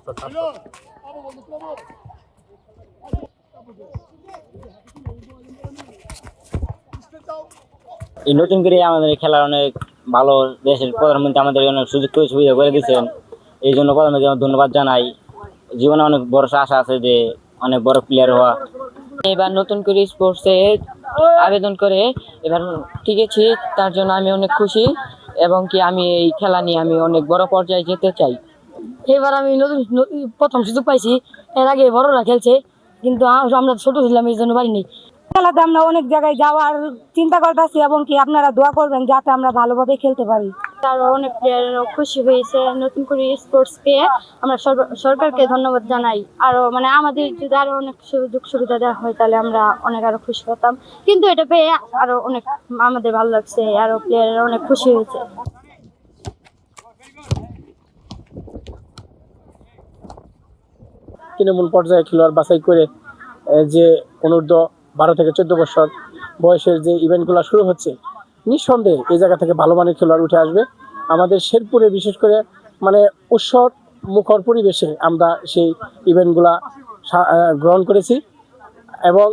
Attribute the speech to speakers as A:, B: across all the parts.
A: এই নতুন করে আমাদের খেলার অনেক ভালো, দেশের প্রধানমন্ত্রী আমাদের অনেক সুযোগ সুবিধা করে দিচ্ছেন। এই জন্য প্রধানমন্ত্রী ধন্যবাদ জানাই। জীবনে অনেক বড় আশা আছে যে অনেক বড় প্লেয়ার হওয়া।
B: এবার নতুন করে স্পোর্টসে আবেদন করে এবার টিকেছি, তার জন্য আমি অনেক খুশি এবং কি আমি এই খেলা নিয়ে আমি অনেক বড় পর্যায়ে যেতে চাই।
C: এবার আমি নতুন প্রথম সুযোগ পাইছি। এর আগে বড়রা খেলছে, কিন্তু আমরা ছোট ছিলাম, এই জন্য পারিনি। খেলাতে আমরা অনেক জায়গায় যাওয়ার চিন্তা করতেছি এবং কি আপনারা দোয়া করবেন যাতে আমরা ভালোভাবে খেলতে পারি।
D: আরো অনেক প্লেয়ারও খুশি হয়েছে নতুন করে স্পোর্টস পেয়ে। আমরা সরকারকে ধন্যবাদ জানাই। আরো মানে আমাদের যদি আরো অনেক সুযোগ সুবিধা দেওয়া হয় তাহলে আমরা অনেক আরো খুশি হতাম, কিন্তু এটা পেয়ে আরো অনেক আমাদের ভালো লাগছে, আরো প্লেয়াররা অনেক খুশি হয়েছে।
E: তৃণমূল পর্যায়ে খেলোয়াড় বাছাই করে যে অনূর্ধ্ব 12 থেকে 14 বছর বয়সের যে ইভেন্টগুলো শুরু হচ্ছে, নিঃসন্দেহে এই জায়গা থেকে ভালো মানের খেলোয়াড় উঠে আসবে। আমাদের শেরপুরে বিশেষ করে মানে উৎসব মুখর পরিবেশে আমরা সেই ইভেন্টগুলা গ্রহণ করেছি এবং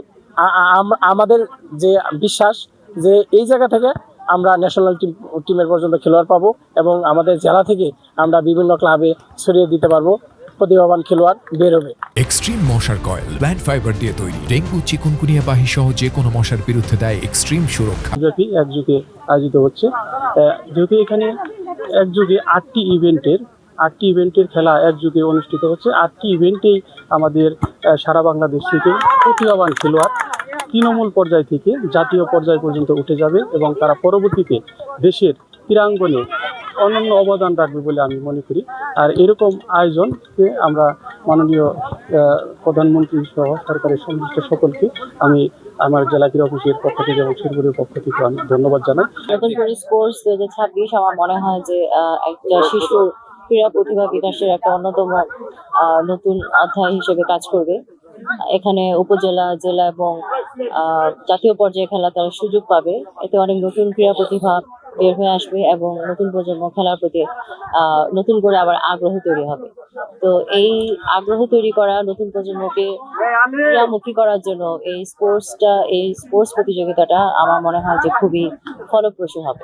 E: আমাদের যে বিশ্বাস যে এই জায়গা থেকে আমরা ন্যাশনাল টিমের পর্যন্ত খেলোয়াড় পাবো এবং আমাদের জেলা থেকে আমরা বিভিন্ন ক্লাবে ছড়িয়ে দিতে পারবো, প্রতিভাবান খেলোয়াড় বের হবে।
F: এক্সট্রিম মশার কয়েল প্ল্যান্ট ফাইবার দিয়ে তৈরি, ডেঙ্গু চিকুনগুনিয়া বাহি সহ যে কোনো মশার বিরুদ্ধে দেয় এক্সট্রিম সুরক্ষা।
E: একযুগে আয়োজিত হচ্ছে, যেহেতু এখানে একযুগে 8টি ইভেন্টের খেলা একযুগে অনুষ্ঠিত হচ্ছে। 8টি ইভেন্টেই আমাদের সারা বাংলাদেশ থেকে প্রতিভাবান খেলোয়াড় তৃণমূল পর্যায় থেকে জাতীয় পর্যায় পর্যন্ত উঠে যাবে এবং তারা পরবর্তীতে দেশের ক্রীড়াঙ্গনে অনন্য অবদান রাখবে বলে আমি মনে করি। আর এরকম আয়োজনকে আমরা মাননীয় প্রধানমন্ত্রী সহ সরকারের সংশ্লিষ্ট সকলকে আমি আমার জেলা ক্রীড়া অফিসের পক্ষ থেকে এবং শেরপুরের পক্ষ থেকে আমি ধন্যবাদ জানাই।
B: নতুন করে স্পোর্টস 2026 আমার মনে হয় যে একটা শিশুর ক্রীড়া প্রতিভা বিকাশের একটা অন্যতম নতুন অধ্যায় হিসেবে কাজ করবে। এখানে উপজেলা, জেলা এবং জাতীয় পর্যায়ে খেলা তারা সুযোগ পাবে। এতে অনেক নতুন ক্রীড়া প্রতিভা বের হয়ে আসবে এবং নতুন প্রজন্ম খেলার প্রতি নতুন করে আবার আগ্রহ তৈরি হবে। তো এই আগ্রহ তৈরি করা, নতুন প্রজন্মকে ক্রীড়ামুখী করার জন্য এই স্পোর্টস প্রতিযোগিতাটা আমার মনে হয় যে খুবই ফলপ্রসূ হবে।